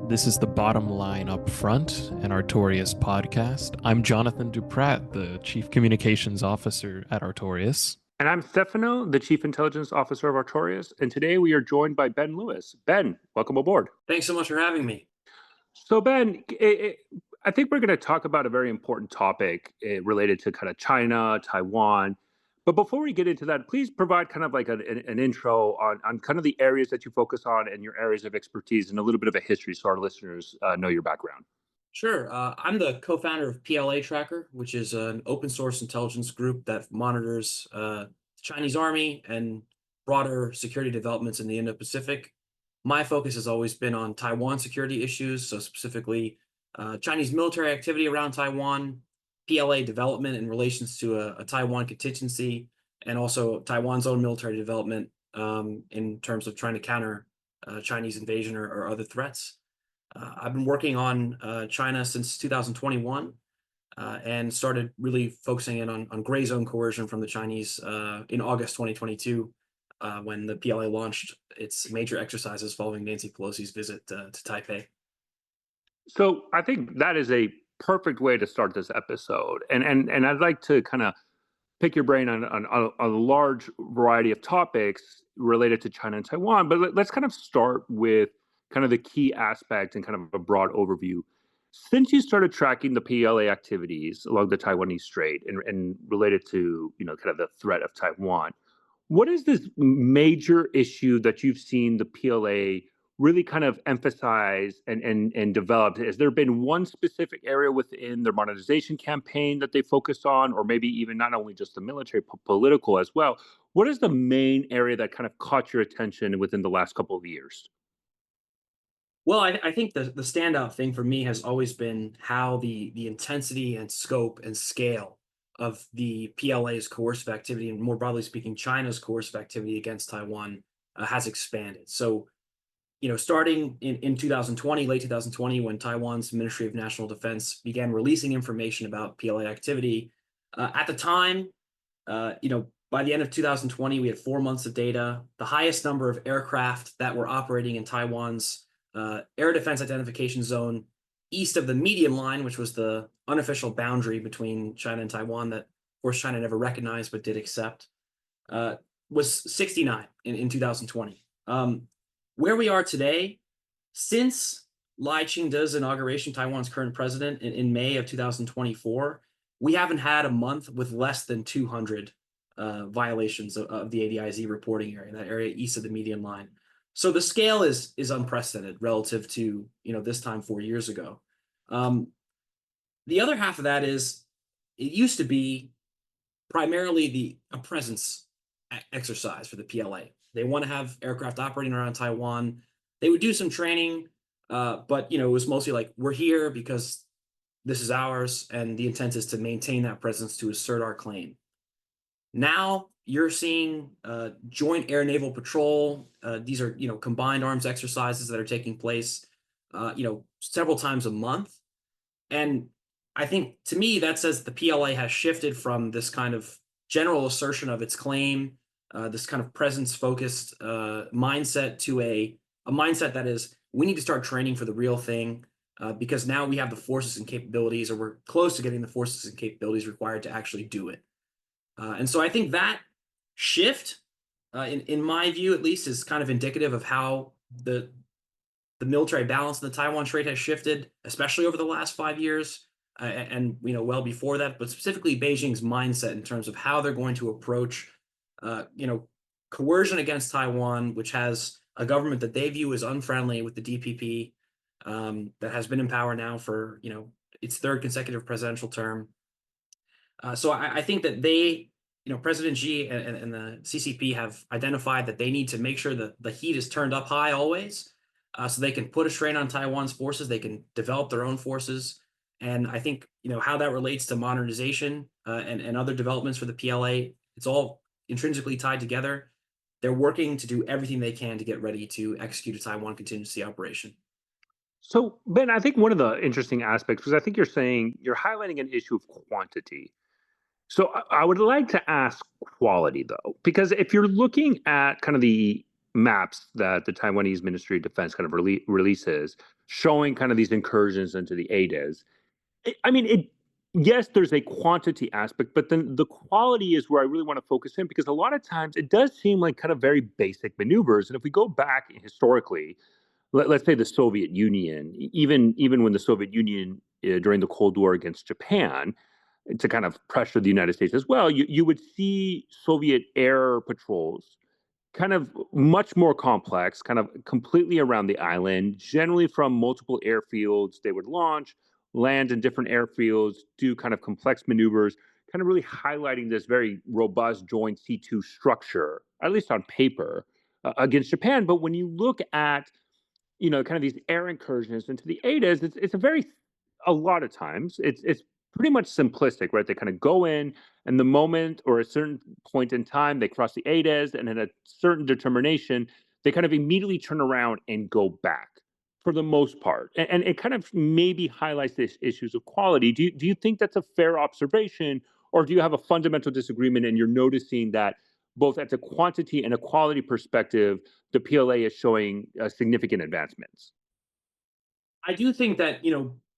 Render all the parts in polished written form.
This is the Bottom Line Up Front, an Artorias podcast. I'm Jonathan Duprat, the Chief Communications Officer at Artorias. And I'm Stefano, the Chief Intelligence Officer of Artorias, and today we are joined by Ben Lewis. Ben, welcome aboard. Thanks so much for having me. So, Ben, I think we're going to talk about a very important topic related to kind of China, Taiwan. But before we get into that, please provide kind of like an intro on kind of the areas that you focus on and your areas of expertise and a little bit of a history so our listeners know your background. Sure. I'm the co-founder of PLA Tracker, which is an open source intelligence group that monitors the Chinese army and broader security developments in the Indo-Pacific. My focus has always been on Taiwan security issues, so specifically Chinese military activity around Taiwan, PLA development in relations to a Taiwan contingency, and also Taiwan's own military development in terms of trying to counter Chinese invasion or other threats. I've been working on China since 2021 and started really focusing in on gray zone coercion from the Chinese in August 2022 when the PLA launched its major exercises following Nancy Pelosi's visit to Taipei. So I think that is a perfect way to start this episode. And I'd like to kind of pick your brain on a large variety of topics related to China and Taiwan. But let's kind of start with kind of the key aspect and kind of a broad overview. Since you started tracking the PLA activities along the Taiwanese Strait and related to, kind of the threat of Taiwan, what is this major issue that you've seen the PLA really kind of emphasize and developed? Has there been one specific area within their modernization campaign that they focused on, or maybe even not only just the military, but political as well? What is the main area that kind of caught your attention within the last couple of years? Well, I think the standout thing for me has always been how the intensity and scope and scale of the PLA's coercive activity, and more broadly speaking, China's coercive activity against Taiwan has expanded. So, starting in 2020, late 2020, when Taiwan's Ministry of National Defense began releasing information about PLA activity, at the time, by the end of 2020, we had 4 months of data, the highest number of aircraft that were operating in Taiwan's air defense identification zone east of the median line, which was the unofficial boundary between China and Taiwan that, of course, China never recognized but did accept, was 69 in 2020. Where we are today, since Lai Ching-te's inauguration, Taiwan's current president, in May of 2024, we haven't had a month with less than 200 violations of the ADIZ reporting area, that area east of the median line. So the scale is unprecedented relative to this time 4 years ago. The other half of that is it used to be primarily a presence exercise for the PLA. They want to have aircraft operating around Taiwan. They would do some training, but it was mostly like, we're here because this is ours, and the intent is to maintain that presence to assert our claim. Now you're seeing joint air naval patrol. These are combined arms exercises that are taking place several times a month. And I think, to me, that says the PLA has shifted from this kind of general assertion of its claim, this kind of presence-focused mindset, to a mindset that is, we need to start training for the real thing, because now we have the forces and capabilities, or we're close to getting the forces and capabilities required to actually do it. And so I think that shift, in my view at least, is kind of indicative of how the military balance in the Taiwan Strait has shifted, especially over the last 5 years, and well before that, but specifically Beijing's mindset in terms of how they're going to approach coercion against Taiwan, which has a government that they view as unfriendly with the DPP, that has been in power now for its third consecutive presidential term. So I think that President Xi and the CCP have identified that they need to make sure that the heat is turned up high always, so they can put a strain on Taiwan's forces. They can develop their own forces. And I think, how that relates to modernization and other developments for the PLA, it's all intrinsically tied together. They're working to do everything they can to get ready to execute a Taiwan contingency operation. So, Ben, I think one of the interesting aspects, because I think you're highlighting an issue of quantity. So I would like to ask quality, though, because if you're looking at kind of the maps that the Taiwanese Ministry of Defense kind of releases, showing kind of these incursions into the ADIZ. I mean, yes, there's a quantity aspect, but then the quality is where I really want to focus in, because a lot of times it does seem like kind of very basic maneuvers. And if we go back historically, let's say the Soviet Union, even when the Soviet Union during the Cold War against Japan, to kind of pressure the United States as well, you would see Soviet air patrols kind of much more complex, kind of completely around the island, generally from multiple airfields. They would launch, land in different airfields, do kind of complex maneuvers, kind of really highlighting this very robust joint C2 structure, at least on paper, against Japan. But when you look at kind of these air incursions into the ADAs, it's a lot of times it's pretty much simplistic, right? They kind of go in, and the moment or a certain point in time, they cross the ADAs, and at a certain determination, they kind of immediately turn around and go back for the most part. And it kind of maybe highlights these issues of quality. Do you think that's a fair observation, or do you have a fundamental disagreement and you're noticing that both at the quantity and a quality perspective, the PLA is showing significant advancements? I do think that,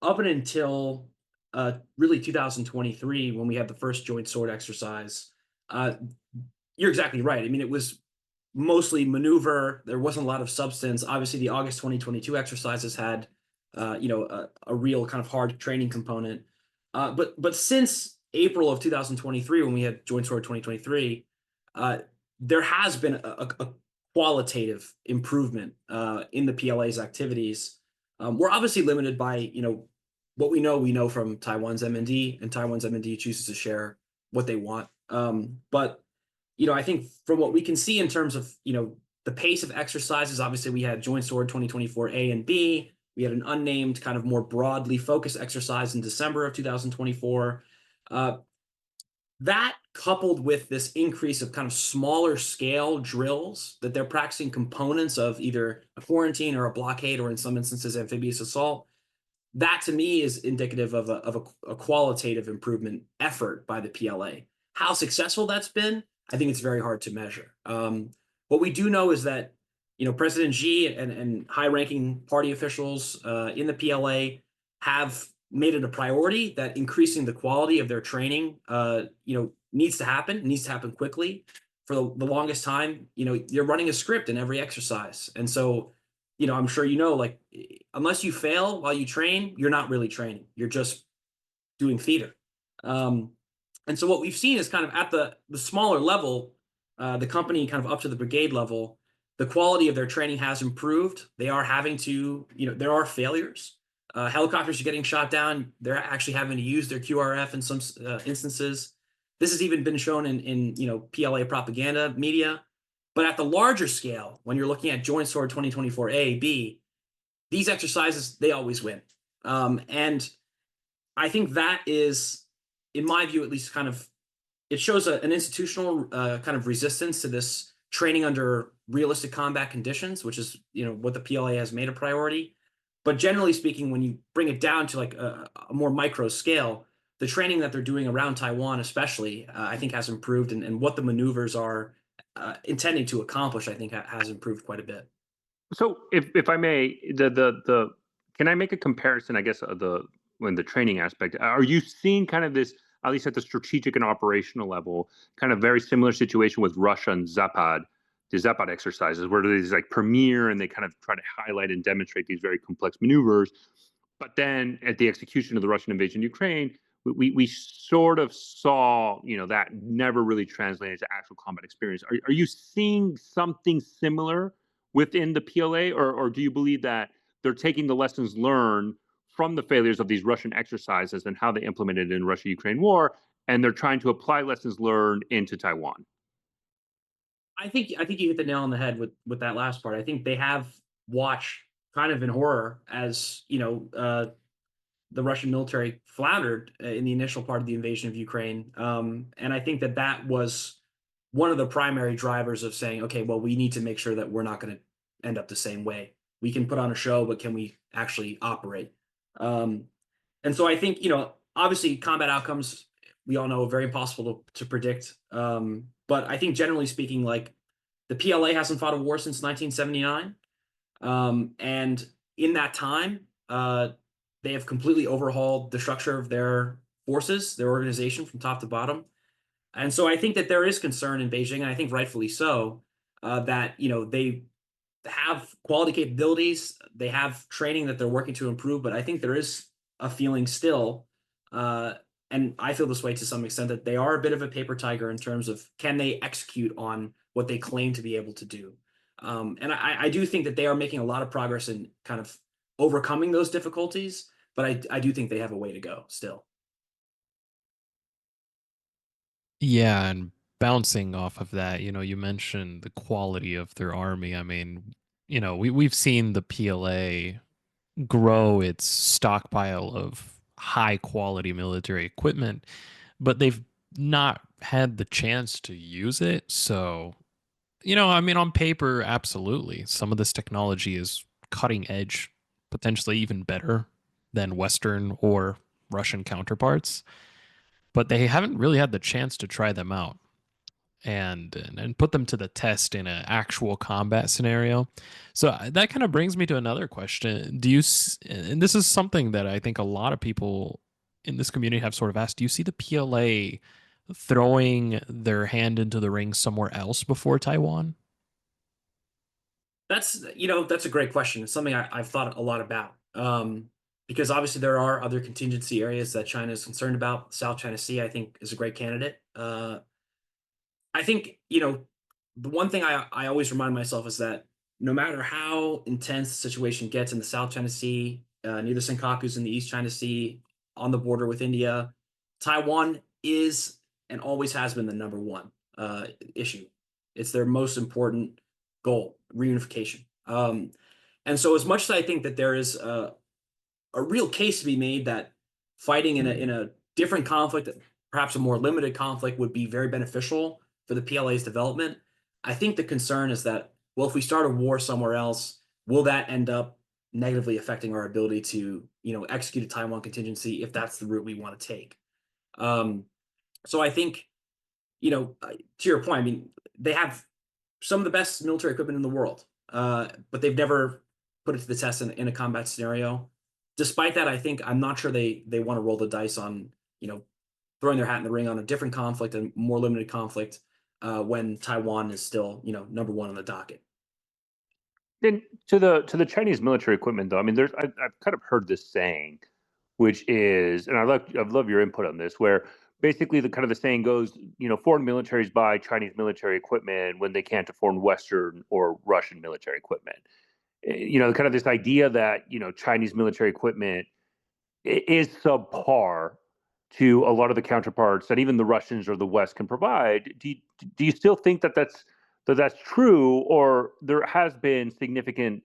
up and until really 2023, when we had the first joint sword exercise, uh, you're exactly right. I mean, it was mostly maneuver. There wasn't a lot of substance. Obviously, the August 2022 exercises had, a real kind of hard training component. But since April of 2023, when we had Joint Sword 2023, uh, there has been a qualitative improvement in the PLA's activities. We're obviously limited by what we know from Taiwan's MND, and Taiwan's MND chooses to share what they want. But I think from what we can see in terms of, the pace of exercises, obviously we had Joint Sword 2024 A and B. We had an unnamed kind of more broadly focused exercise in December of 2024. That coupled with this increase of kind of smaller scale drills that they're practicing components of either a quarantine or a blockade, or in some instances, amphibious assault, that to me is indicative of a qualitative improvement effort by the PLA. How successful that's been, I think it's very hard to measure. What we do know is that President Xi and high-ranking party officials in the PLA have made it a priority that increasing the quality of their training, needs to happen quickly. For the longest time, you're running a script in every exercise, and so I'm sure like unless you fail while you train, you're not really training. You're just doing theater. And so what we've seen is kind of at the smaller level, the company kind of up to the brigade level, the quality of their training has improved. They are having to, there are failures. Helicopters are getting shot down. They're actually having to use their QRF in some instances. This has even been shown in PLA propaganda media. But at the larger scale, when you're looking at Joint Sword 2024 A, B, these exercises, they always win. And I think that is, in my view, at least it shows an institutional kind of resistance to this training under realistic combat conditions, which is, what the PLA has made a priority. But generally speaking, when you bring it down to like a more micro scale, the training that they're doing around Taiwan, especially, I think has improved, and what the maneuvers are intending to accomplish, I think has improved quite a bit. So, if I may, the can I make a comparison? I guess when the training aspect, are you seeing kind of this, at least at the strategic and operational level, kind of very similar situation with Russia and Zapad, the Zapad exercises, where these like premiere and they kind of try to highlight and demonstrate these very complex maneuvers, but then at the execution of the Russian invasion of Ukraine, we sort of saw that never really translated to actual combat experience. Are you seeing something similar within the PLA, or do you believe that they're taking the lessons learned from the failures of these Russian exercises and how they implemented it in Russia-Ukraine war, and they're trying to apply lessons learned into Taiwan? I think you hit the nail on the head with that last part. I think they have watched kind of in horror as the Russian military floundered in the initial part of the invasion of Ukraine, and I think that was one of the primary drivers of saying, okay, well, we need to make sure that we're not going to end up the same way. We can put on a show, but can we actually operate? Um, and so I think obviously combat outcomes, we all know, are very impossible to predict. But I think generally speaking, like the PLA hasn't fought a war since 1979. And in that time, they have completely overhauled the structure of their forces, their organization from top to bottom. And so I think that there is concern in Beijing, and I think rightfully so, that they have quality capabilities, they have training that they're working to improve, but I think there is a feeling still, uh, and I feel this way to some extent, that they are a bit of a paper tiger in terms of can they execute on what they claim to be able to do. And I do think that they are making a lot of progress in kind of overcoming those difficulties, but I do think they have a way to go still. Yeah, and bouncing off of that, you mentioned the quality of their army. I mean, we've seen the PLA grow its stockpile of high quality military equipment, but they've not had the chance to use it. So, I mean, on paper, absolutely. Some of this technology is cutting edge, potentially even better than Western or Russian counterparts, but they haven't really had the chance to try them out and put them to the test in an actual combat scenario. So that kind of brings me to another question. And this is something that I think a lot of people in this community have sort of asked, do you see the PLA throwing their hand into the ring somewhere else before Taiwan? That's a great question. It's something I've thought a lot about. Because obviously there are other contingency areas that China is concerned about. South China Sea, I think, is a great candidate. I think, the one thing I always remind myself is that no matter how intense the situation gets in the South China Sea, near the Senkakus in the East China Sea, on the border with India, Taiwan is and always has been the number one issue. It's their most important goal, reunification. And so, as much as I think that there is a real case to be made that fighting in a different conflict, perhaps a more limited conflict, would be very beneficial for the PLA's development. I think the concern is that, well, if we start a war somewhere else, will that end up negatively affecting our ability to, execute a Taiwan contingency if that's the route we want to take? Um, so I think, to your point, I mean, they have some of the best military equipment in the world, but they've never put it to the test in a combat scenario. Despite that, I think I'm not sure they want to roll the dice on throwing their hat in the ring on a different conflict and more limited conflict when Taiwan is still number one on the docket. Then to the Chinese military equipment, though, I mean, I've kind of heard this saying, which is, and I love your input on this, where basically the kind of the saying goes, foreign militaries buy Chinese military equipment when they can't afford Western or Russian military equipment. Kind of this idea that Chinese military equipment is subpar to a lot of the counterparts that even the Russians or the West can provide. Do you still think that that's true, or there has been significant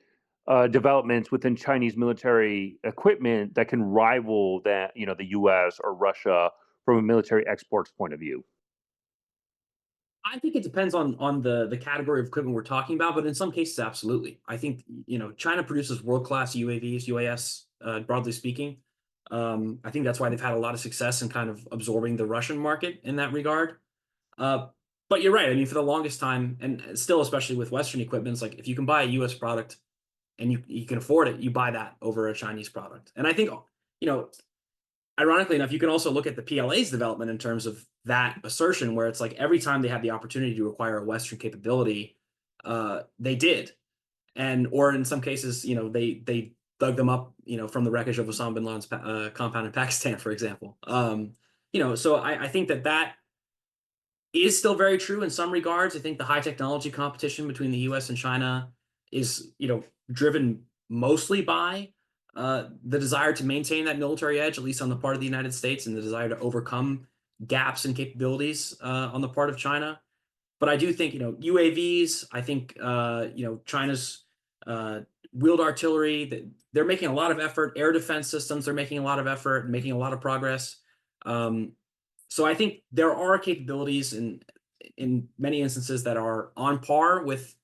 developments within Chinese military equipment that can rival that the U.S. or Russia from a military exports point of view? I think it depends on the category of equipment we're talking about, but in some cases, absolutely. I think China produces world class UAVs, UAS, broadly speaking. I think that's why they've had a lot of success in kind of absorbing the Russian market in that regard. Uh, but you're right. I mean, for the longest time, and still, especially with Western equipment, it's like if you can buy a U.S. product and you can afford it, you buy that over a Chinese product. And I think you know ironically enough, you can also look at the PLA's development in terms of that assertion, where it's like every time they had the opportunity to acquire a Western capability, they did, and or in some cases, they dug them up, from the wreckage of Osama bin Laden's compound in Pakistan, for example. So I think that is still very true in some regards. I think the high technology competition between the U.S. and China is, driven mostly by the desire to maintain that military edge, at least on the part of the United States, and the desire to overcome gaps in capabilities on the part of China. But I do think, UAVs. I think, China's uh, wheeled artillery. They're making a lot of effort. Air defense systems. They're making a lot of effort, making a lot of progress. Um, so I think there are capabilities in many instances that are on par with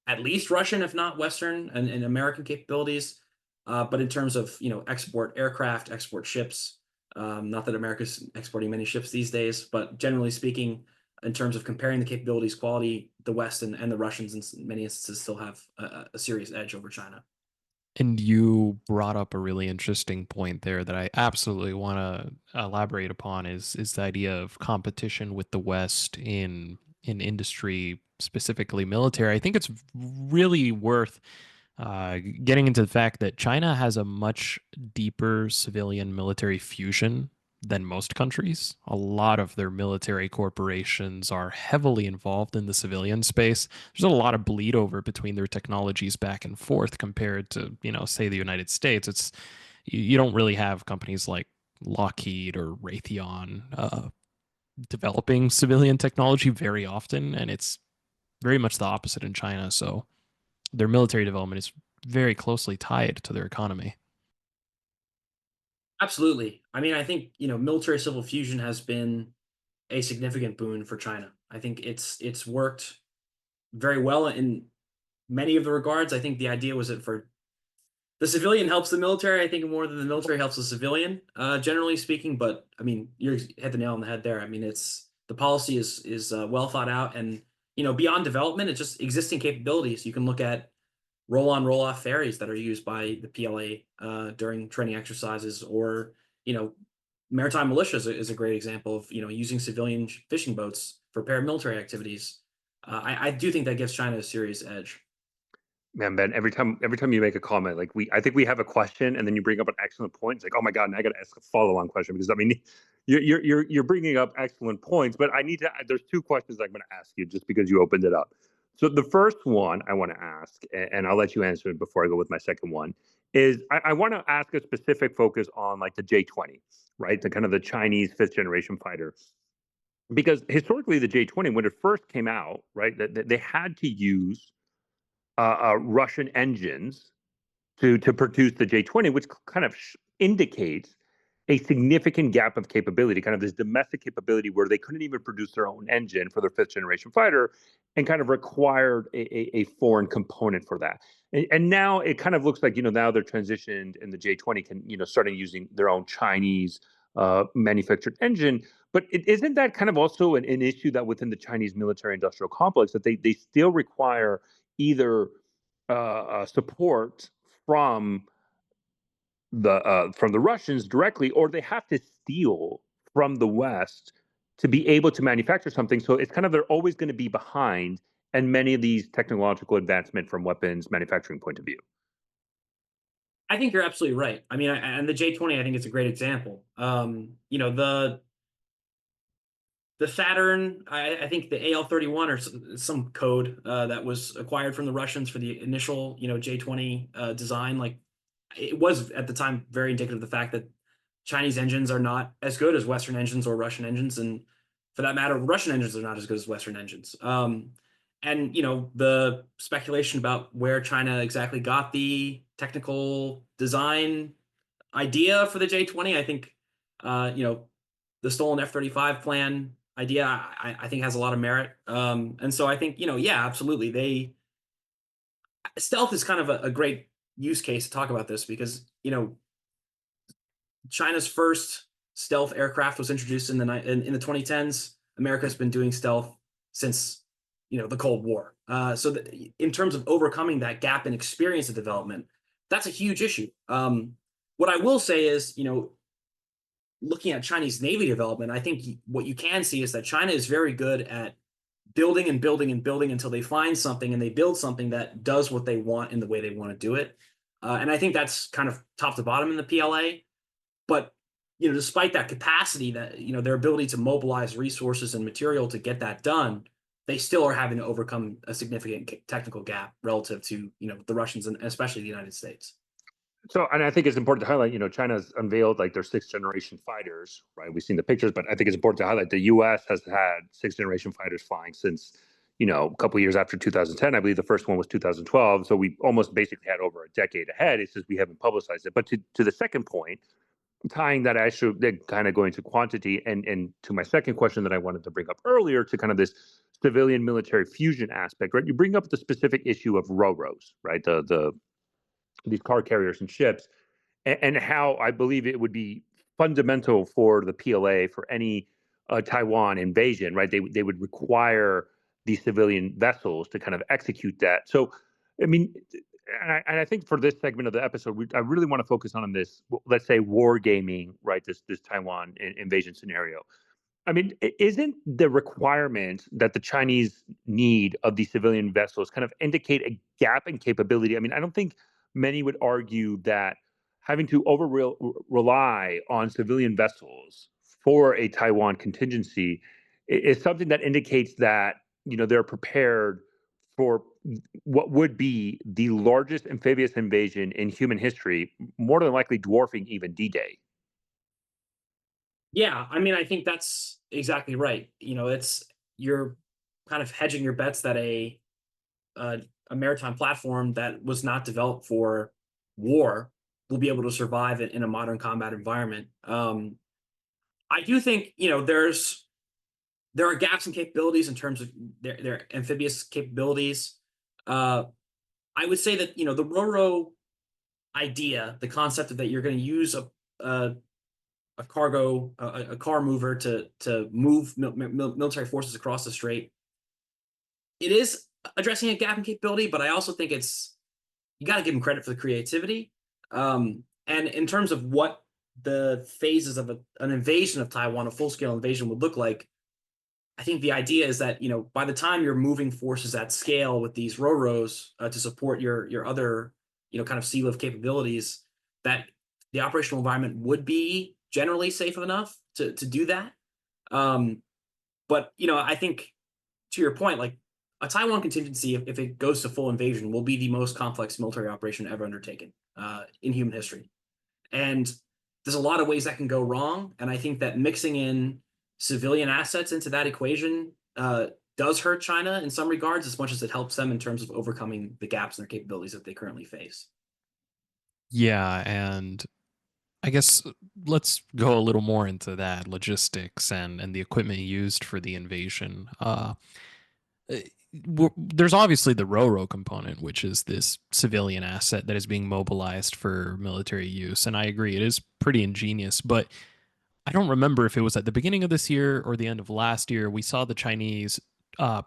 at least Russian, if not Western and American capabilities. But in terms of export aircraft, export ships, not that America's exporting many ships these days, but generally speaking, in terms of comparing the capabilities, quality, the West and the Russians in many instances still have a serious edge over China. And you brought up a really interesting point there that I absolutely want to elaborate upon is the idea of competition with the West in industry, specifically military. I think it's really worth getting into the fact that China has a much deeper civilian military fusion than most countries. A lot of their military corporations are heavily involved in the civilian space. There's a lot of bleed over between their technologies back and forth compared to, say the United States. You don't really have companies like Lockheed or Raytheon developing civilian technology very often, and it's very much the opposite in China. So their military development is very closely tied to their economy. Absolutely. I mean, I think, military civil fusion has been a significant boon for China. I think it's worked very well in many of the regards. I think the idea was that for the civilian helps the military, I think more than the military helps the civilian, generally speaking. But I mean, you hit the nail on the head there. I mean, it's the policy is well thought out, and beyond development, it's just existing capabilities. You can look at roll on, roll off ferries that are used by the PLA during training exercises, or you know, maritime militia is a great example of using civilian fishing boats for paramilitary activities. I do think that gives China a serious edge. Man, Ben, every time you make a comment, like I think we have a question, and then you bring up an excellent point. It's like, oh my god, and I got to ask a follow-on question because I mean, you're bringing up excellent points, but I need to. There's two questions I'm going to ask you just because you opened it up. So the first one I want to ask, and I'll let you answer it before I go with my second one, is I want to ask a specific focus on like the J-20, right? The kind of the Chinese fifth generation fighter, because historically the J-20 when it first came out, right, they had to use Russian engines to produce the J-20, which kind of indicates a significant gap of capability, kind of this domestic capability where they couldn't even produce their own engine for their fifth generation fighter, and kind of required a foreign component for that. And now it kind of looks like now they're transitioned, and the J-20 can starting using their own Chinese manufactured engine. But isn't that kind of also an issue that within the Chinese military industrial complex that they still require either support from the Russians directly, or they have to steal from the West to be able to manufacture something. So it's kind of they're always going to be behind, and many of these technological advancement from weapons manufacturing point of view. I think you're absolutely right. I mean, and the J-20, I think it's a great example. The Saturn, I think the AL-31 or some code that was acquired from the Russians for the initial, J-20 design, like it was at the time very indicative of the fact that Chinese engines are not as good as Western engines or Russian engines, and for that matter, Russian engines are not as good as Western engines. And the speculation about where China exactly got the technical design idea for the J-20, I think, the stolen F-35 plan idea, I think has a lot of merit. And so I think, yeah, absolutely. Stealth is kind of a great use case to talk about this because, China's first stealth aircraft was introduced in the 2010s. America's been doing stealth since, the Cold War. In terms of overcoming that gap in experience of development, that's a huge issue. What I will say is, looking at Chinese Navy development, I think what you can see is that China is very good at building and building and building until they find something and they build something that does what they want in the way they want to do it. And I think that's kind of top to bottom in the PLA. But despite that capacity, that their ability to mobilize resources and material to get that done, they still are having to overcome a significant technical gap relative to the Russians and especially the United States. So, and I think it's important to highlight, China's unveiled like their sixth generation fighters, right? We've seen the pictures, but I think it's important to highlight the U.S. has had sixth generation fighters flying since, a couple of years after 2010. I believe the first one was 2012. So we almost basically had over a decade ahead. It's just we haven't publicized it. But to the second point, tying that actually then kind of going to quantity and to my second question that I wanted to bring up earlier to kind of this civilian military fusion aspect, right? You bring up the specific issue of ro-ros, right? The these car carriers and ships, and how I believe it would be fundamental for the PLA for any a Taiwan invasion, right? They would require these civilian vessels to kind of execute that. So, I mean, and I think for this segment of the episode, I really want to focus on this. Let's say war gaming, right? This Taiwan invasion scenario. I mean, isn't the requirement that the Chinese need of these civilian vessels kind of indicate a gap in capability? I mean, I don't think many would argue that having to rely on civilian vessels for a Taiwan contingency is something that indicates that they're prepared for what would be the largest amphibious invasion in human history, more than likely dwarfing even D-Day. Yeah, I mean, I think that's exactly right. It's you're kind of hedging your bets that a, a maritime platform that was not developed for war will be able to survive in a modern combat environment. I do think there are gaps in capabilities in terms of their amphibious capabilities. Uh, I would say that the Roro idea, the concept of that you're going to use a a cargo a car mover to move military forces across the strait. It is addressing a gap in capability, but I also think it's you got to give them credit for the creativity. And in terms of what the phases of an invasion of Taiwan, a full scale invasion would look like, I think the idea is that by the time you're moving forces at scale with these roros to support your other kind of sea lift capabilities, that the operational environment would be generally safe enough to do that. Um, but I think to your point, like a Taiwan contingency, if it goes to full invasion, will be the most complex military operation ever undertaken in human history. And there's a lot of ways that can go wrong. And I think that mixing in civilian assets into that equation does hurt China in some regards, as much as it helps them in terms of overcoming the gaps in their capabilities that they currently face. Yeah, and I guess let's go a little more into that logistics and the equipment used for the invasion. Uh, there's obviously the RoRo component, which is this civilian asset that is being mobilized for military use, and I agree it is pretty ingenious. But I don't remember if it was at the beginning of this year or the end of last year. We saw the Chinese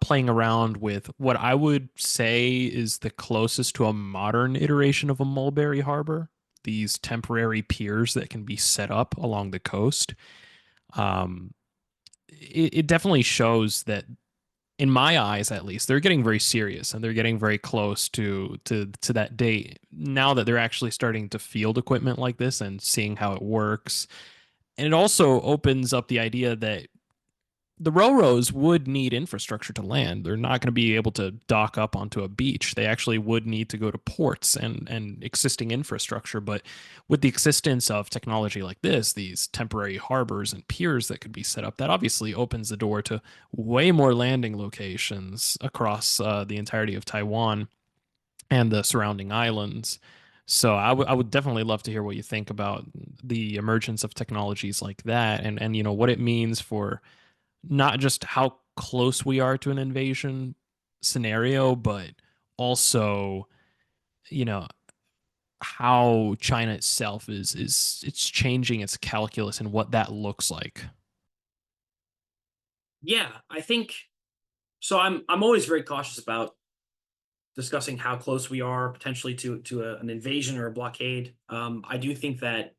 playing around with what I would say is the closest to a modern iteration of a mulberry harbor. These temporary piers that can be set up along the coast. Um, it definitely shows that, in my eyes at least, they're getting very serious and they're getting very close to that date. Now that they're actually starting to field equipment like this and seeing how it works, and it also opens up the idea that the railroads would need infrastructure to land. They're not going to be able to dock up onto a beach. They actually would need to go to ports and existing infrastructure. But with the existence of technology like this, these temporary harbors and piers that could be set up, that obviously opens the door to way more landing locations across the entirety of Taiwan and the surrounding islands. So I would definitely love to hear what you think about the emergence of technologies like that, and what it means for not just how close we are to an invasion scenario, but also, you know, how China itself is it's changing its calculus and what that looks like. Yeah, I think so. I'm always very cautious about discussing how close we are potentially to an invasion or a blockade. I do think that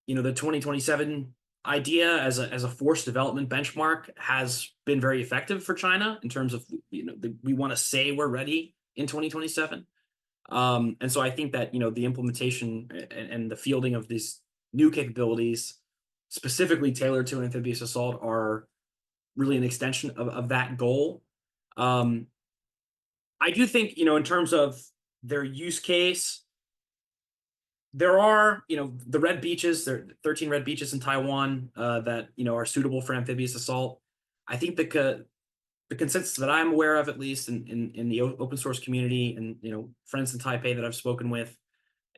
the 2027 idea as a forced development benchmark has been very effective for China in terms of we want to say we're ready in 2027. And so I think that the implementation and the fielding of these new capabilities specifically tailored to an amphibious assault are really an extension of that goal. Um, I do think in terms of their use case, there are the red beaches. There are 13 red beaches in Taiwan that are suitable for amphibious assault. I think the consensus that I'm aware of, at least in the open source community and friends in Taipei that I've spoken with,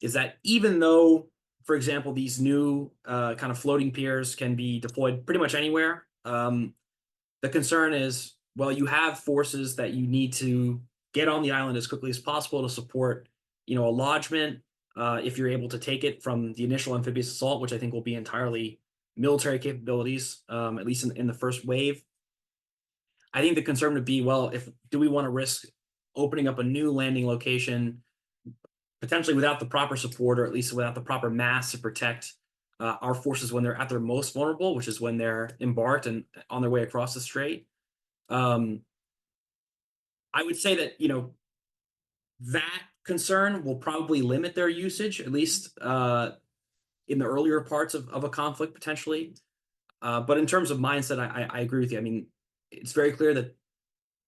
is that even though, for example, these new kind of floating piers can be deployed pretty much anywhere, the concern is, well, you have forces that you need to get on the island as quickly as possible to support a lodgment if you're able to take it from the initial amphibious assault, which I think will be entirely military capabilities, at least in the first wave. I think the concern would be, well, if do we want to risk opening up a new landing location potentially without the proper support, or at least without the proper mass to protect our forces when they're at their most vulnerable, which is when they're embarked and on their way across the strait. Um, I would say that that concern will probably limit their usage, at least in the earlier parts of a conflict potentially. But in terms of mindset, I agree with you. I mean, it's very clear that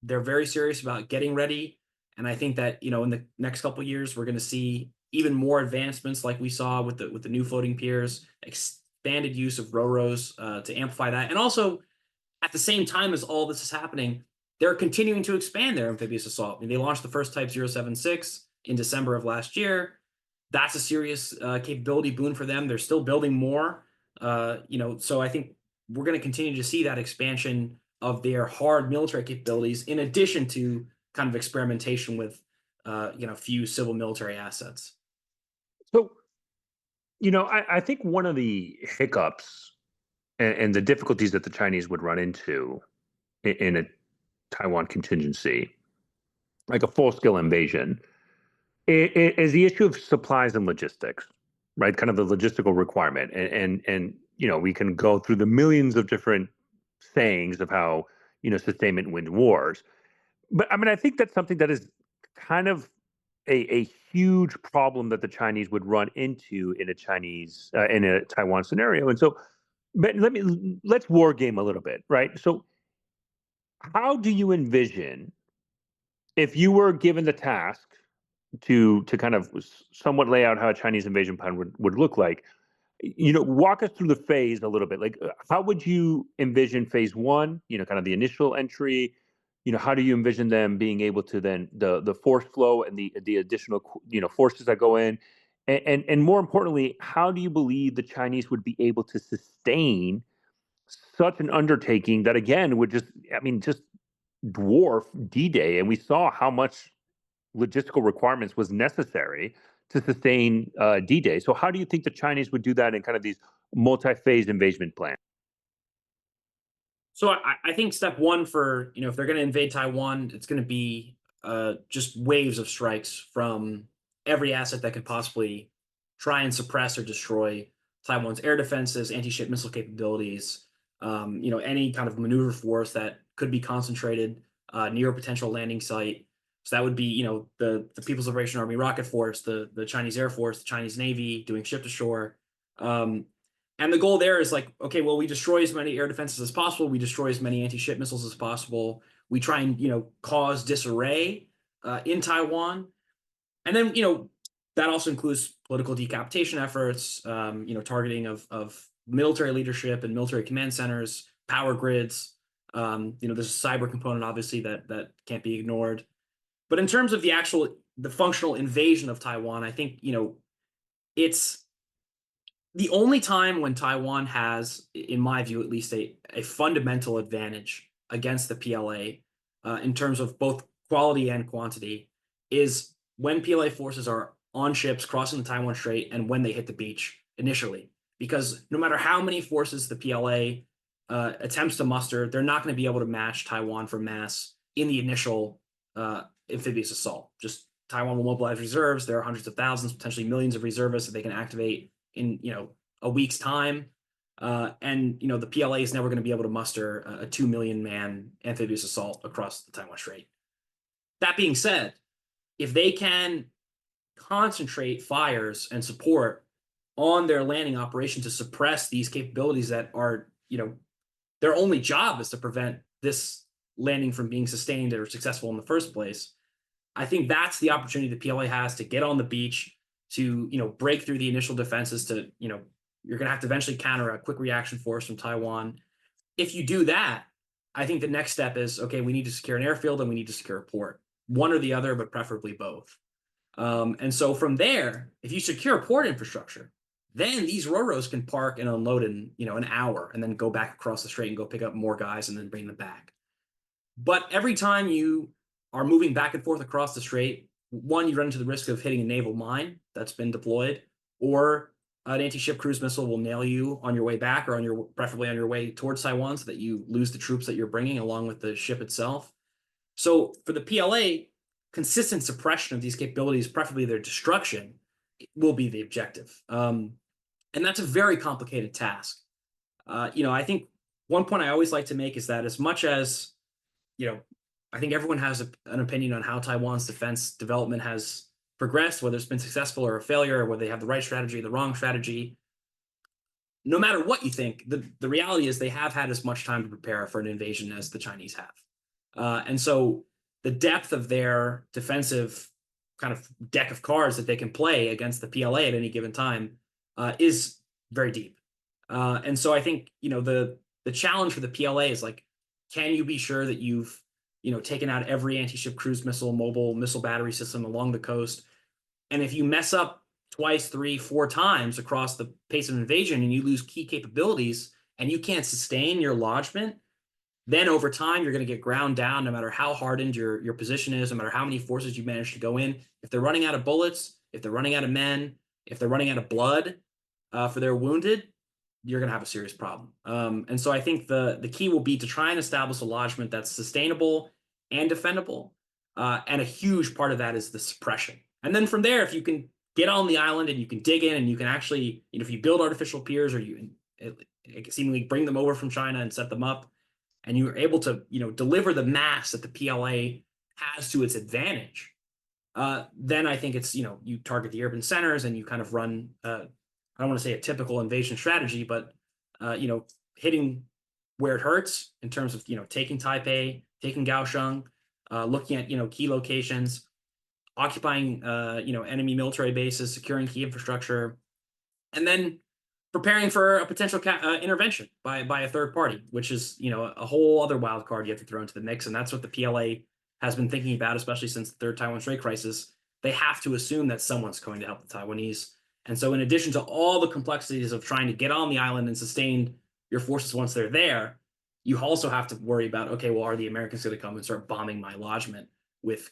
they're very serious about getting ready, and I think that in the next couple of years we're going to see even more advancements, like we saw with the new floating piers, expanded use of ro-ros to amplify that, and also at the same time as all this is happening, they're continuing to expand their amphibious assault. I mean, they launched the first Type 076 in December of last year. That's a serious capability boon for them. They're still building more. So I think we're going to continue to see that expansion of their hard military capabilities, in addition to kind of experimentation with, few civil military assets. So, I think one of the hiccups and the difficulties that the Chinese would run into in a Taiwan contingency, like a full scale invasion, is the issue of supplies and logistics, right? Kind of the logistical requirement, and we can go through the millions of different sayings of how sustainment wins wars, but I mean I think that's something that is kind of a huge problem that the Chinese would run into in a Taiwan scenario, and so. But let's war game a little bit, right? So, how do you envision if you were given the task to kind of somewhat lay out how a Chinese invasion plan would look like? Walk us through the phase a little bit. Like, how would you envision phase one? Kind of the initial entry. How do you envision them being able to then the force flow and the additional forces that go in, and more importantly, how do you believe the Chinese would be able to sustain such an undertaking that again would just dwarf D-Day, and we saw how much logistical requirements was necessary to sustain D-Day. So how do you think the Chinese would do that in kind of these multi-phase invasion plans? So I think step one for if they're going to invade Taiwan, it's going to be just waves of strikes from every asset that could possibly try and suppress or destroy Taiwan's air defenses, anti-ship missile capabilities, any kind of maneuver force that could be concentrated near a potential landing site. So that would be the People's Liberation Army rocket force, the Chinese Air Force, the Chinese Navy doing ship to shore. And the goal there is like, okay, well, we destroy as many air defenses as possible. We destroy as many anti-ship missiles as possible. We try and, cause disarray in Taiwan. And then, that also includes political decapitation efforts, targeting of military leadership and military command centers, power grids. There's a cyber component, obviously, that can't be ignored. But in terms of the functional invasion of Taiwan, I think, it's the only time when Taiwan has, in my view at least, a fundamental advantage against the PLA in terms of both quality and quantity is when PLA forces are on ships crossing the Taiwan Strait and when they hit the beach initially. Because no matter how many forces the PLA attempts to muster, they're not going to be able to match Taiwan for mass in the initial amphibious assault. Just Taiwan will mobilize reserves. There are hundreds of thousands, potentially millions of reservists that they can activate in a week's time. And the PLA is never going to be able to muster a 2 million man amphibious assault across the Taiwan Strait. That being said, if they can concentrate fires and support on their landing operation to suppress these capabilities that are, their only job is to prevent this landing from being sustained or successful in the first place. I think that's the opportunity the PLA has to get on the beach, to break through the initial defenses, to you're going to have to eventually counter a quick reaction force from Taiwan. If you do that, I think the next step is, okay, we need to secure an airfield and we need to secure a port, one or the other, but preferably both. And so from there, if you secure port infrastructure, then these ro-ros can park and unload in an hour, and then go back across the strait and go pick up more guys and then bring them back. But every time you are moving back and forth across the strait, one, you run into the risk of hitting a naval mine that's been deployed, or an anti-ship cruise missile will nail you on your way back or preferably on your way towards Taiwan so that you lose the troops that you're bringing along with the ship itself. So for the PLA, consistent suppression of these capabilities, preferably their destruction, will be the objective. And that's a very complicated task. I think one point I always like to make is that as much as, you know, I think everyone has an opinion on how Taiwan's defense development has progressed, whether it's been successful or a failure, or whether they have the right strategy, the wrong strategy. No matter what you think, the reality is they have had as much time to prepare for an invasion as the Chinese have. And so the depth of their defensive kind of deck of cards that they can play against the PLA at any given time is very deep. And so I think the challenge for the PLA is like, can you be sure that you've taken out every anti-ship cruise missile, mobile missile battery system along the coast? And if you mess up twice, three, four times across the pace of invasion and you lose key capabilities and you can't sustain your lodgment, then over time you're going to get ground down no matter how hardened your position is, no matter how many forces you manage to go in. If they're running out of bullets, if they're running out of men, if they're running out of blood for their wounded, you're going to have a serious problem. And so I think the key will be to try and establish a lodgment that's sustainable and defendable. And a huge part of that is the suppression. And then from there, if you can get on the island and you can dig in and you can actually, if you build artificial piers or you seemingly bring them over from China and set them up, and you're able to, deliver the mass that the PLA has to its advantage, then I think it's, you target the urban centers and you kind of run, I don't want to say a typical invasion strategy, but, hitting where it hurts in terms of, taking Taipei, taking Kaohsiung, looking at, key locations, occupying, enemy military bases, securing key infrastructure, and then preparing for a potential intervention by a third party, which is a whole other wild card you have to throw into the mix, and that's what the PLA has been thinking about, especially since the third Taiwan Strait crisis. They have to assume that someone's going to help the Taiwanese, and so in addition to all the complexities of trying to get on the island and sustain your forces once they're there, you also have to worry about, okay, well, are the Americans going to come and start bombing my lodgment with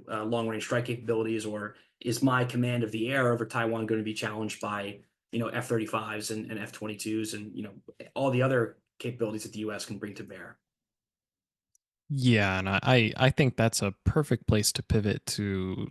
long range strike capabilities, or is my command of the air over Taiwan going to be challenged by F-35s and F-22s and all the other capabilities that the U.S. can bring to bear. Yeah, and I think that's a perfect place to pivot to,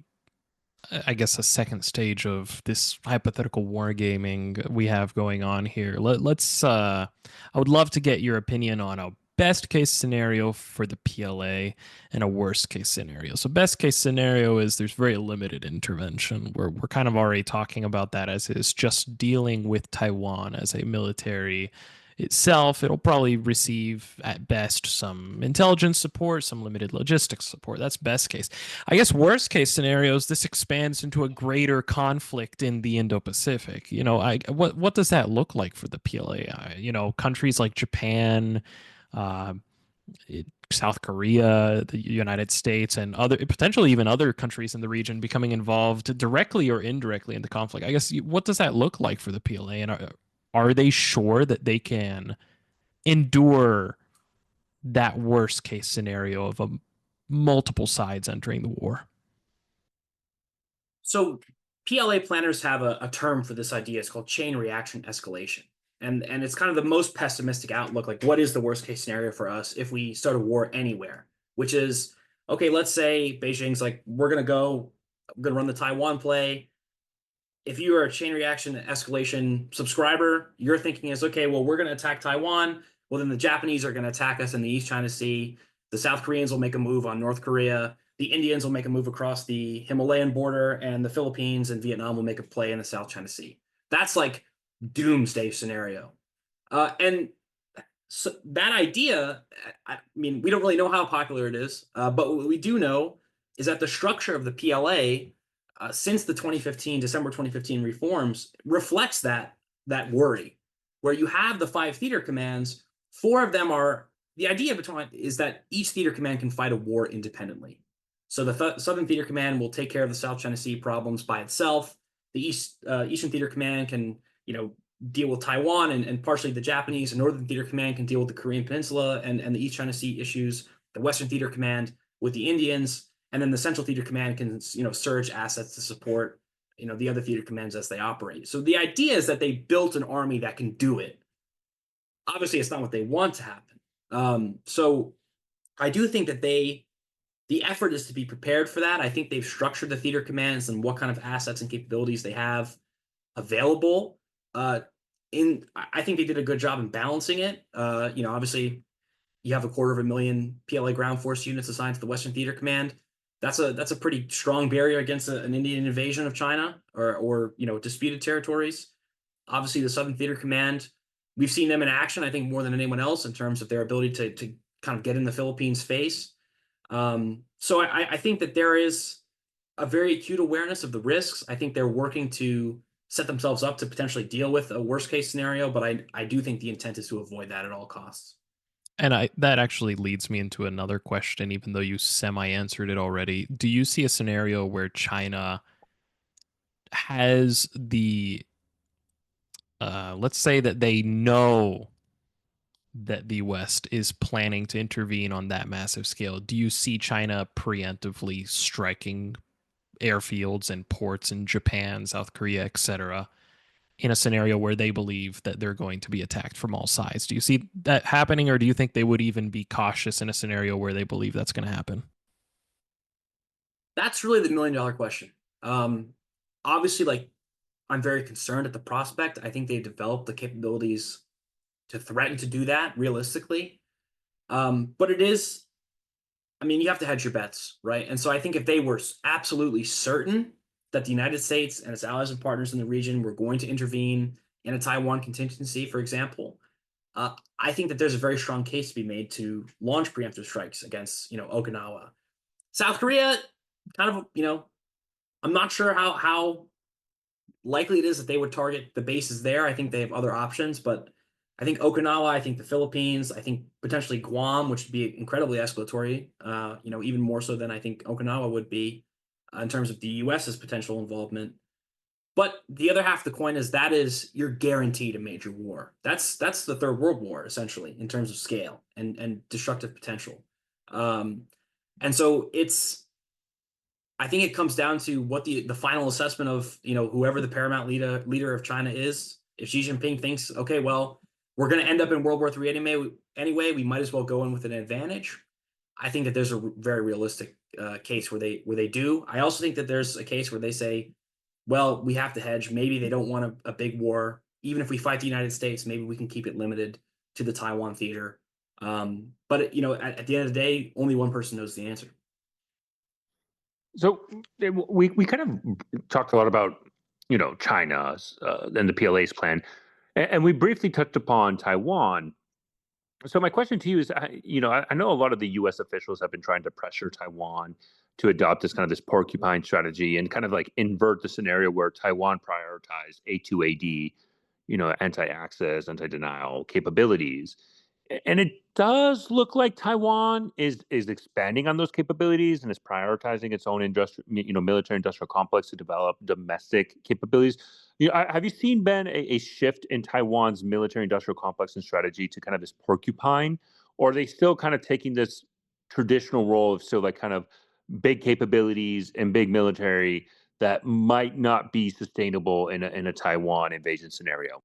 I guess, a second stage of this hypothetical wargaming we have going on here. Let's I would love to get your opinion on a best case scenario for the PLA and a worst case scenario. So best case scenario is there's very limited intervention. We're kind of already talking about that as is just dealing with Taiwan as a military itself. It'll probably receive at best some intelligence support, some limited logistics support. That's best case. I guess worst case scenarios, this expands into a greater conflict in the Indo-Pacific. What does that look like for the PLA? Countries like Japan, uh, South Korea, the United States, and other potentially even other countries in the region becoming involved directly or indirectly in the conflict. I guess what does that look like for the PLA, and are they sure that they can endure that worst case scenario of multiple sides entering the war? So PLA planners have a term for this idea. It's called chain reaction escalation. And it's kind of the most pessimistic outlook. Like, what is the worst case scenario for us if we start a war anywhere? Which is, okay, let's say Beijing's like, we're going to run the Taiwan play. If you are a chain reaction escalation subscriber, your thinking is, okay, well, we're going to attack Taiwan. Well, then the Japanese are going to attack us in the East China Sea. The South Koreans will make a move on North Korea. The Indians will make a move across the Himalayan border, and the Philippines and Vietnam will make a play in the South China Sea. That's like doomsday scenario. And so that idea, I mean, we don't really know how popular it is, but what we do know is that the structure of the PLA since the December 2015 reforms reflects that worry, where you have the 5 theater commands. 4 of them are the idea between is that each theater command can fight a war independently. So the Southern Theater Command will take care of the South China Sea problems by itself. The Eastern Theater Command can deal with Taiwan and partially the Japanese. The Northern Theater Command can deal with the Korean Peninsula and the East China Sea issues. The Western Theater Command with the Indians, and then the Central Theater Command can surge assets to support the other theater commands as they operate. So the idea is that they built an army that can do it. Obviously, it's not what they want to happen. So I do think that the effort is to be prepared for that. I think they've structured the theater commands and what kind of assets and capabilities they have available. Uh, I think they did a good job in balancing it. Obviously, you have 250,000 PLA ground force units assigned to the Western Theater Command. That's a pretty strong barrier against an Indian invasion of China or disputed territories. Obviously, the Southern Theater Command, we've seen them in action. I think more than anyone else in terms of their ability to kind of get in the Philippines' face. So I think that there is a very acute awareness of the risks. I think they're working to set themselves up to potentially deal with a worst case scenario, but I do think the intent is to avoid that at all costs. And that actually leads me into another question, even though you semi answered it already. Do you see a scenario where China has let's say that they know that the West is planning to intervene on that massive scale? Do you see China preemptively striking airfields and ports in Japan, South Korea, etc., in a scenario where they believe that they're going to be attacked from all sides? Do you see that happening, or do you think they would even be cautious in a scenario where they believe that's going to happen? That's really the $1 million question. Obviously, like I'm very concerned at the prospect. I think they've developed the capabilities to threaten to do that realistically. But it is, I mean, you have to hedge your bets, right? And so I think if they were absolutely certain that the United States and its allies and partners in the region were going to intervene in a Taiwan contingency, for example, I think that there's a very strong case to be made to launch preemptive strikes against, Okinawa. South Korea, kind of, I'm not sure how likely it is that they would target the bases there. I think they have other options, but I think Okinawa, I think the Philippines, I think potentially Guam, which would be incredibly escalatory, even more so than I think Okinawa would be in terms of the US's potential involvement. But the other half of the coin is that is you're guaranteed a major war. That's the Third World War essentially in terms of scale and destructive potential. Um, and so I think it comes down to what the final assessment of whoever the paramount leader of China is. If Xi Jinping thinks, okay, well, we're going to end up in World War III anyway, we might as well go in with an advantage. I think that there's a very realistic case where they do. I also think that there's a case where they say, well, we have to hedge. Maybe they don't want a big war. Even if we fight the United States, maybe we can keep it limited to the Taiwan theater. But at the end of the day, only one person knows the answer. So we kind of talked a lot about China and the PLA's plan, and we briefly touched upon Taiwan. So my question to you is, I know a lot of the U.S. officials have been trying to pressure Taiwan to adopt this porcupine strategy and kind of like invert the scenario where Taiwan prioritized A2AD, anti-access, anti-denial capabilities. And it does look like Taiwan is expanding on those capabilities and is prioritizing its own military industrial complex to develop domestic capabilities. Have you seen, Ben, a shift in Taiwan's military industrial complex and strategy to kind of this porcupine, or are they still kind of taking this traditional role of still like kind of big capabilities and big military that might not be sustainable in a Taiwan invasion scenario?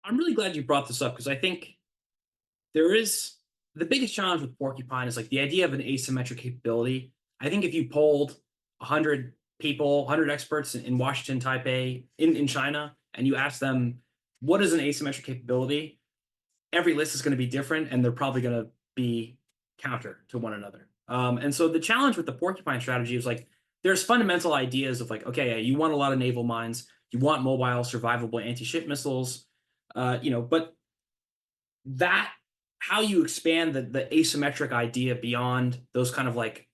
I'm really glad you brought this up because I think there is the biggest challenge with Porcupine is like the idea of an asymmetric capability. I think if you polled 100 people, 100 experts in Washington, Taipei, in China, and you ask them, what is an asymmetric capability? Every list is going to be different and they're probably going to be counter to one another. And so the challenge with the Porcupine strategy is like there's fundamental ideas of like, okay, yeah, you want a lot of naval mines, you want mobile, survivable anti-ship missiles, but that how you expand the asymmetric idea beyond those kind of like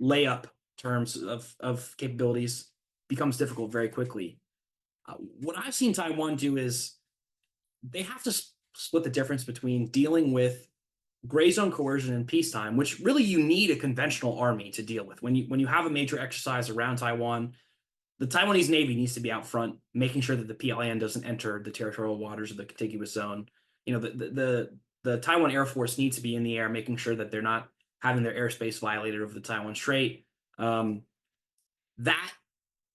layup terms of capabilities becomes difficult very quickly. What I've seen Taiwan do is they have to split the difference between dealing with gray zone coercion in peacetime, which really you need a conventional army to deal with. When you have a major exercise around Taiwan, the Taiwanese Navy needs to be out front, making sure that the PLAN doesn't enter the territorial waters of the contiguous zone. The Taiwan Air Force needs to be in the air, making sure that they're not having their airspace violated over the Taiwan Strait. That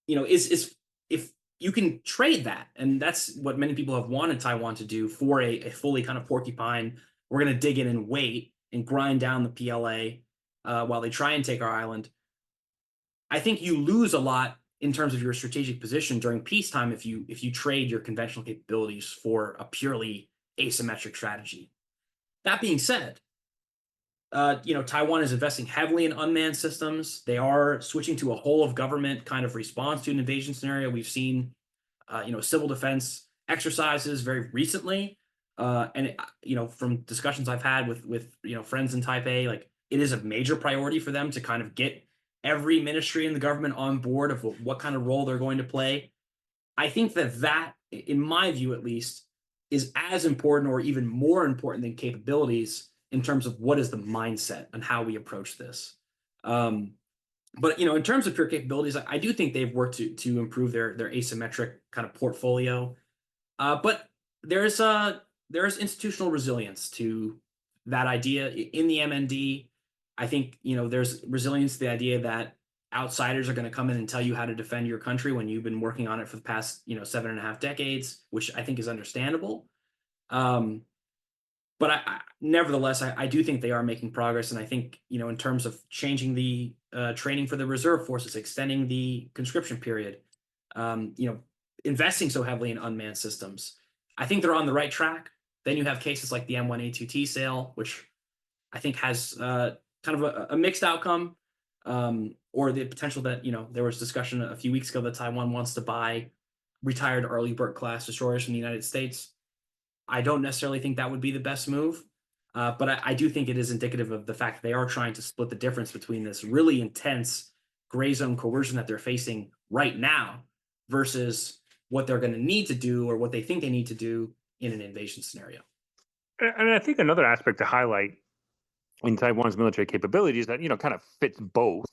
is if you can trade that, and that's what many people have wanted Taiwan to do for a fully kind of porcupine. We're going to dig in and wait and grind down the PLA while they try and take our island. I think you lose a lot in terms of your strategic position during peacetime if you trade your conventional capabilities for a purely asymmetric strategy. That being said, Taiwan is investing heavily in unmanned systems. They are switching to a whole of government kind of response to an invasion scenario. We've seen, civil defense exercises very recently, from discussions I've had with friends in Taipei, like it is a major priority for them to kind of get every ministry in the government on board of what kind of role they're going to play. I think that, in my view at least, is as important or even more important than capabilities in terms of what is the mindset and how we approach this. Um, but in terms of pure capabilities, I do think they've worked to improve their asymmetric kind of portfolio. But there's there's institutional resilience to that idea in the MND. I think there's resilience to the idea that outsiders are going to come in and tell you how to defend your country when you've been working on it for the past 7.5 decades, which I think is understandable. Um, but nevertheless, I do think they are making progress, and I think in terms of changing the training for the reserve forces, extending the conscription period, investing so heavily in unmanned systems, I think they're on the right track. Then you have cases like the M1A2T sale, which I think has kind of a mixed outcome, or the potential that there was discussion a few weeks ago that Taiwan wants to buy retired Arleigh Burke class destroyers from the United States. I don't necessarily think that would be the best move, but I do think it is indicative of the fact that they are trying to split the difference between this really intense gray zone coercion that they're facing right now versus what they're going to need to do or what they think they need to do in an invasion scenario. And I think another aspect to highlight in Taiwan's military capabilities that kind of fits both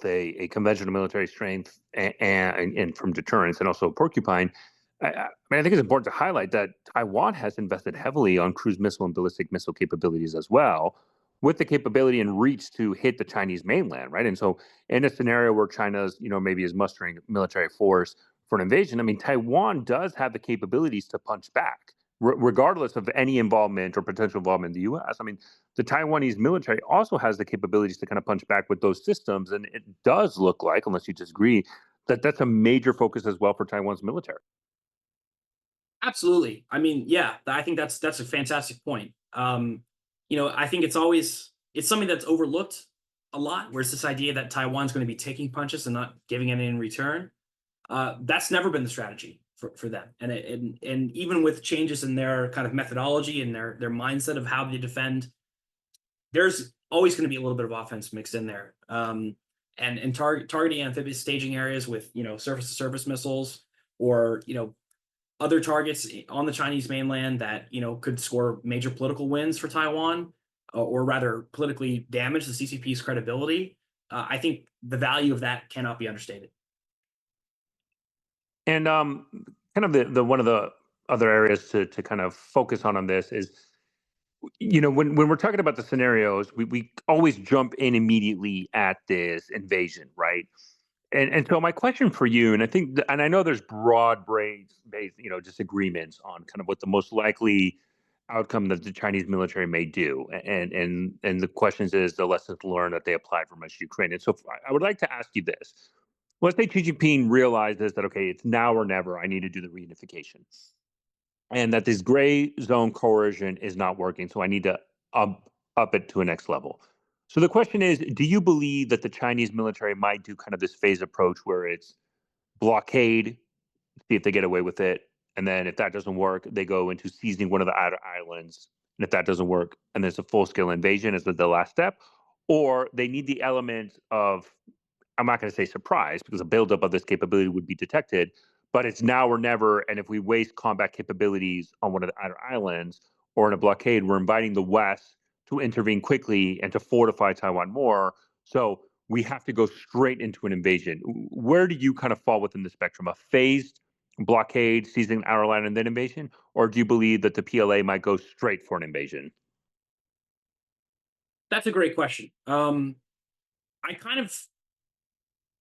a conventional military strength and from deterrence and also porcupine. I think it's important to highlight that Taiwan has invested heavily on cruise missile and ballistic missile capabilities as well, with the capability and reach to hit the Chinese mainland, right? And so, in a scenario where China's, maybe is mustering military force for an invasion, I mean, Taiwan does have the capabilities to punch back, regardless of any involvement or potential involvement in the U.S. I mean, the Taiwanese military also has the capabilities to kind of punch back with those systems, and it does look like, unless you disagree, that that's a major focus as well for Taiwan's military. Absolutely. I mean, yeah, I think that's a fantastic point. I think it's something that's overlooked a lot, where it's this idea that Taiwan's going to be taking punches and not giving any in return. That's never been the strategy for them, and even with changes in their kind of methodology and their mindset of how they defend, there's always going to be a little bit of offense mixed in there. And targeting amphibious staging areas with surface to surface missiles, or other targets on the Chinese mainland that could score major political wins for Taiwan, or rather politically damage the CCP's credibility. I think the value of that cannot be understated. And kind of the one of the other areas to kind of focus on this is, when we're talking about the scenarios, we always jump in immediately at this invasion, right? And so my question for you, and I think, and I know there's broad based, disagreements on kind of what the most likely outcome that the Chinese military may do, and the questions is the lessons learned that they applied from Russia Ukraine. And so I would like to ask you this: let's say Xi Jinping realizes that, okay, it's now or never. I need to do the reunification, and that this gray zone coercion is not working. So I need to up it to a next level. So the question is, do you believe that the Chinese military might do kind of this phase approach where it's blockade, see if they get away with it, and then if that doesn't work, they go into seizing one of the outer islands, and if that doesn't work, and there's a full scale invasion as the last step, or they need the element of, I'm not going to say surprise because a buildup of this capability would be detected, but it's now or never. And if we waste combat capabilities on one of the outer islands or in a blockade, we're inviting the West to intervene quickly and to fortify Taiwan more. So we have to go straight into an invasion. Where do you kind of fall within the spectrum? A phased blockade, seizing an outer island, and then invasion? Or do you believe that the PLA might go straight for an invasion? That's a great question. I kind of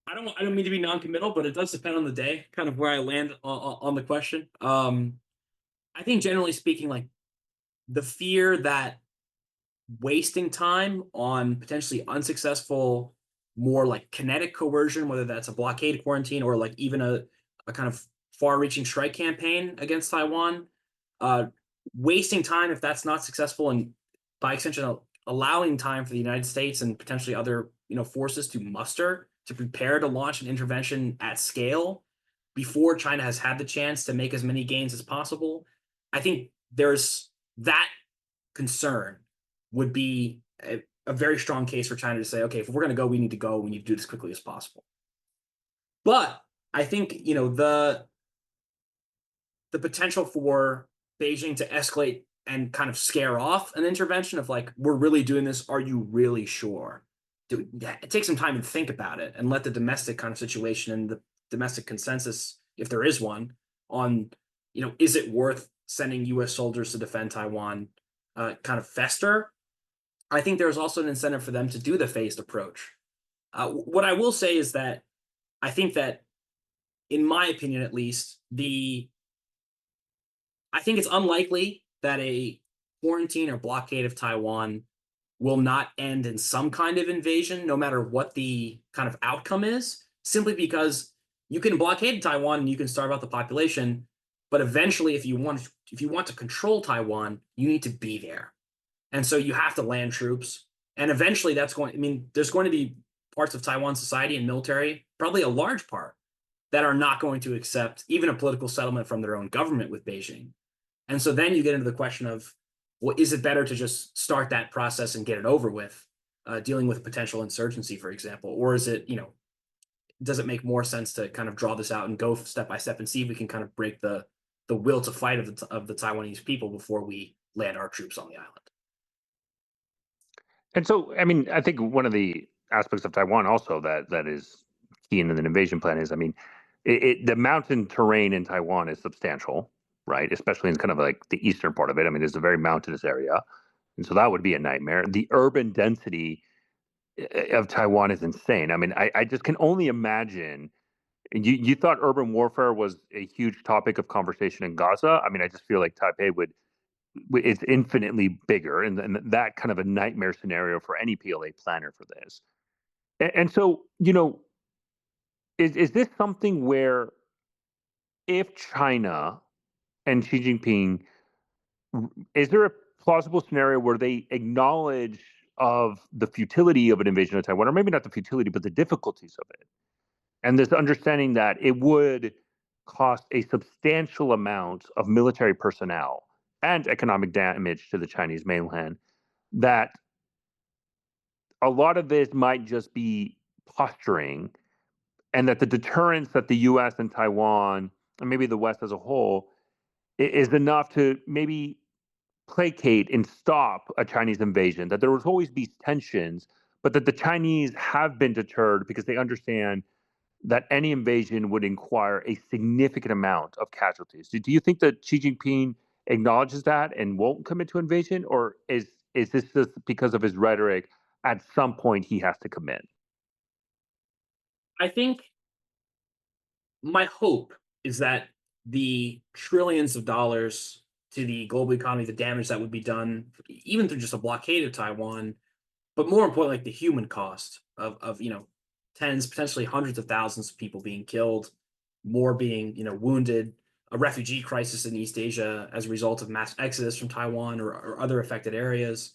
I don't mean to be non-committal, but it does depend on the day, kind of where I land on the question. I think generally speaking, like the fear that wasting time on potentially unsuccessful, more like kinetic coercion, whether that's a blockade quarantine or like even a kind of far-reaching strike campaign against Taiwan, uh, wasting time if that's not successful, and by extension, allowing time for the United States and potentially other forces to muster to prepare to launch an intervention at scale before China has had the chance to make as many gains as possible. I think there's that concern would be a very strong case for China to say, okay, if we're going to go, we need to go. We need to do this quickly as possible. But I think the potential for Beijing to escalate and kind of scare off an intervention of like, we're really doing this. Are you really sure? Take some time and think about it, and let the domestic kind of situation and the domestic consensus, if there is one, on is it worth sending U.S. soldiers to defend Taiwan, kind of fester. I think there's also an incentive for them to do the phased approach. What I will say is that I think that, in my opinion at least, the I think it's unlikely that a quarantine or blockade of Taiwan will not end in some kind of invasion, no matter what the kind of outcome is, simply because you can blockade Taiwan and you can starve out the population, but eventually, if you want to control Taiwan, you need to be there, and so you have to land troops, and eventually that's going. I mean, there's going to be parts of Taiwan society and military, probably a large part, that are not going to accept even a political settlement from their own government with Beijing. And so then you get into the question of, well, is it better to just start that process and get it over with, dealing with potential insurgency, for example, or is it, does it make more sense to kind of draw this out and go step by step and see if we can kind of break the will to fight of the Taiwanese people before we land our troops on the island? And so, I mean, I think one of the aspects of Taiwan also that is key in an invasion plan is, I mean, the mountain terrain in Taiwan is substantial, right? Especially in kind of like the eastern part of it. I mean, it's a very mountainous area, and so that would be a nightmare. The urban density of Taiwan is insane. I mean, I just can only imagine. You thought urban warfare was a huge topic of conversation in Gaza. I mean, I just feel like Taipei would it's infinitely bigger, and that kind of a nightmare scenario for any PLA planner for this. And so, is this something where if China and Xi Jinping, is there a plausible scenario where they acknowledge of the futility of an invasion of Taiwan, or maybe not the futility, but the difficulties of it, and this understanding that it would cost a substantial amount of military personnel and economic damage to the Chinese mainland, that a lot of this might just be posturing, and that the deterrence that the US and Taiwan, and maybe the West as a whole, is enough to maybe placate and stop a Chinese invasion, that there will always be tensions, but that the Chinese have been deterred because they understand that any invasion would require a significant amount of casualties. Do you think that Xi Jinping acknowledges that and won't commit to invasion, or is this just because of his rhetoric? At some point, he has to commit. I think my hope is that the trillions of dollars to the global economy, the damage that would be done, even through just a blockade of Taiwan, but more importantly, like the human cost of tens, potentially hundreds of thousands of people being killed, more being wounded, a refugee crisis in East Asia as a result of mass exodus from Taiwan or other affected areas.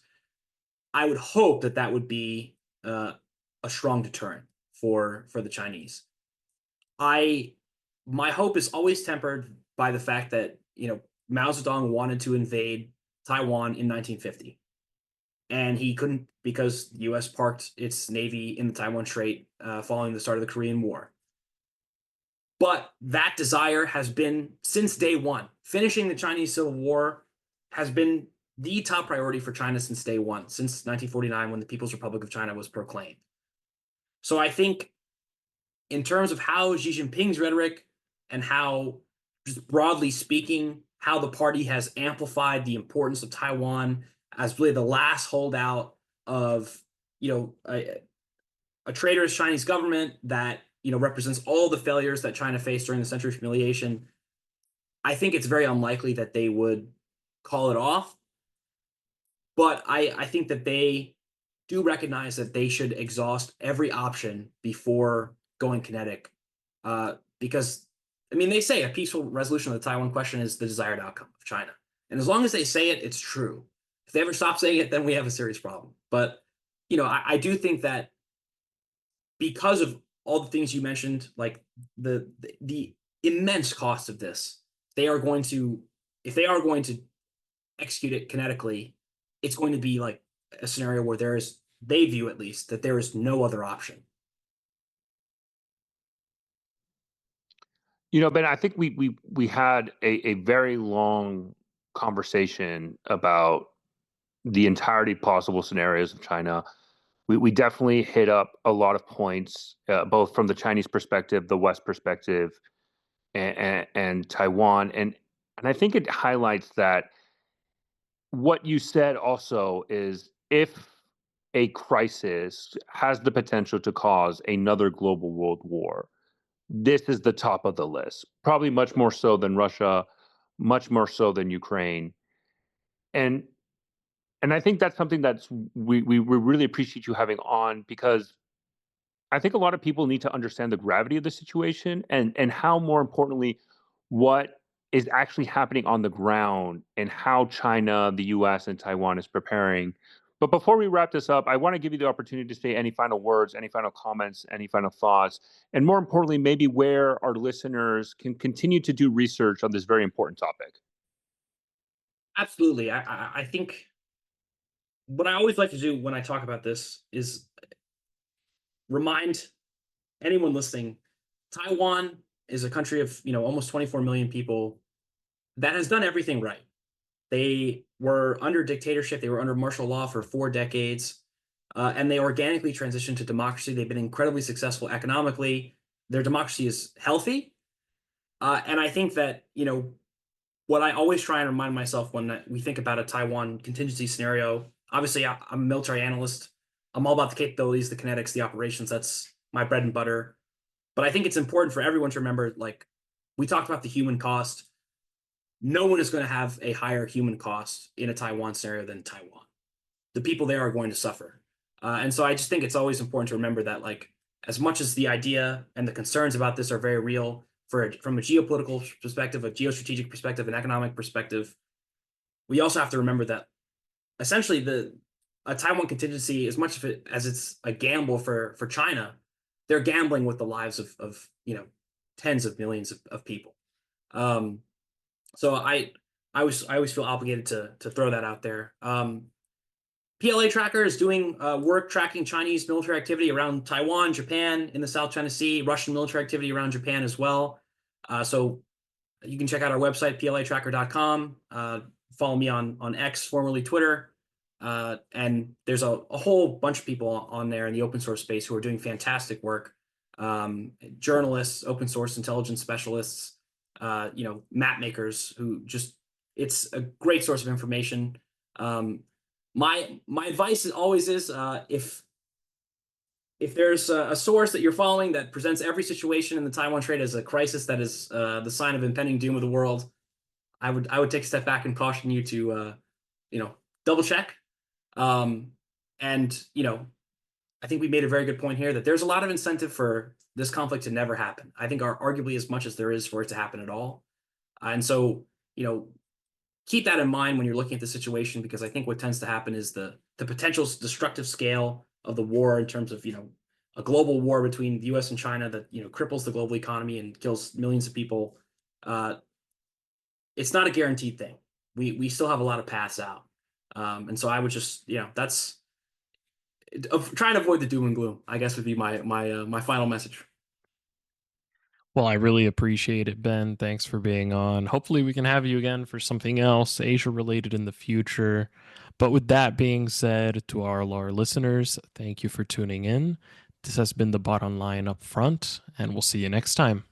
I would hope that that would be a strong deterrent for the Chinese. I My hope is always tempered by the fact that Mao Zedong wanted to invade Taiwan in 1950, and he couldn't because the U.S. parked its navy in the Taiwan Strait following the start of the Korean War. But that desire has been since day one. Finishing the Chinese Civil War has been the top priority for China since day one, since 1949 when the People's Republic of China was proclaimed. So I think in terms of how Xi Jinping's rhetoric and how, just broadly speaking, how the party has amplified the importance of Taiwan as really the last holdout of, a traitorous Chinese government that represents all the failures that China faced during the Century of Humiliation, I think it's very unlikely that they would call it off. But I think that they do recognize that they should exhaust every option before going kinetic. Because, I mean, they say a peaceful resolution of the Taiwan question is the desired outcome of China. And as long as they say it, it's true. If they ever stop saying it, then we have a serious problem. But, I do think that because of all the things you mentioned, like the immense cost of this, they are going to, if they are going to execute it kinetically, it's going to be like a scenario where there is, they view at least, that there is no other option. Ben, I think we had a very long conversation about the entirety possible scenarios of China. We definitely hit up a lot of points, both from the Chinese perspective, the West perspective, and Taiwan, and I think it highlights that what you said also is if a crisis has the potential to cause another global world war, this is the top of the list, probably much more so than Russia, much more so than Ukraine. And I think that's something that's we really appreciate you having on because I think a lot of people need to understand the gravity of the situation and how more importantly what is actually happening on the ground and how China, the US and Taiwan is preparing. But before we wrap this up, I want to give you the opportunity to say any final words, any final comments, any final thoughts, and more importantly, maybe where our listeners can continue to do research on this very important topic. Absolutely. I think what I always like to do when I talk about this is remind anyone listening, Taiwan is a country of, almost 24 million people that has done everything right. They were under dictatorship, they were under martial law for 4 decades, and they organically transitioned to democracy. They've been incredibly successful economically. Their democracy is healthy. And I think that, what I always try and remind myself when we think about a Taiwan contingency scenario, obviously I'm a military analyst. I'm all about the capabilities, the kinetics, the operations. That's my bread and butter. But I think it's important for everyone to remember, like we talked about the human cost. No one is going to have a higher human cost in a Taiwan scenario than Taiwan. The people there are going to suffer. And so I just think it's always important to remember that, like, as much as the idea and the concerns about this are very real from a geopolitical perspective, a geostrategic perspective, an economic perspective, we also have to remember that essentially a Taiwan contingency, as much of it as it's a gamble for China, they're gambling with the lives of tens of millions of people. Um, so I always feel obligated to throw that out there. PLA Tracker is doing work tracking Chinese military activity around Taiwan, Japan, in the South China Sea, Russian military activity around Japan as well. So you can check out our website, platracker.com. Follow me on X, formerly Twitter. And there's a whole bunch of people on there in the open source space who are doing fantastic work. Journalists, open source intelligence specialists, map makers who just, it's a great source of information. My advice is always is if there's a source that you're following that presents every situation in the Taiwan trade as a crisis that is the sign of impending doom of the world, I would take a step back and caution you to double check. And I think we made a very good point here that there's a lot of incentive for this conflict to never happen. I think arguably as much as there is for it to happen at all. And so keep that in mind when you're looking at the situation, because I think what tends to happen is the potential destructive scale of the war in terms of a global war between the U.S. and China that cripples the global economy and kills millions of people. It's not a guaranteed thing. We still have a lot of paths out, and so I would just that's trying to avoid the doom and gloom, I guess, would be my final message. Well, I really appreciate it, Ben. Thanks for being on. Hopefully, we can have you again for something else Asia related in the future. But with that being said, to our listeners, thank you for tuning in. This has been the bottom line up front, and we'll see you next time.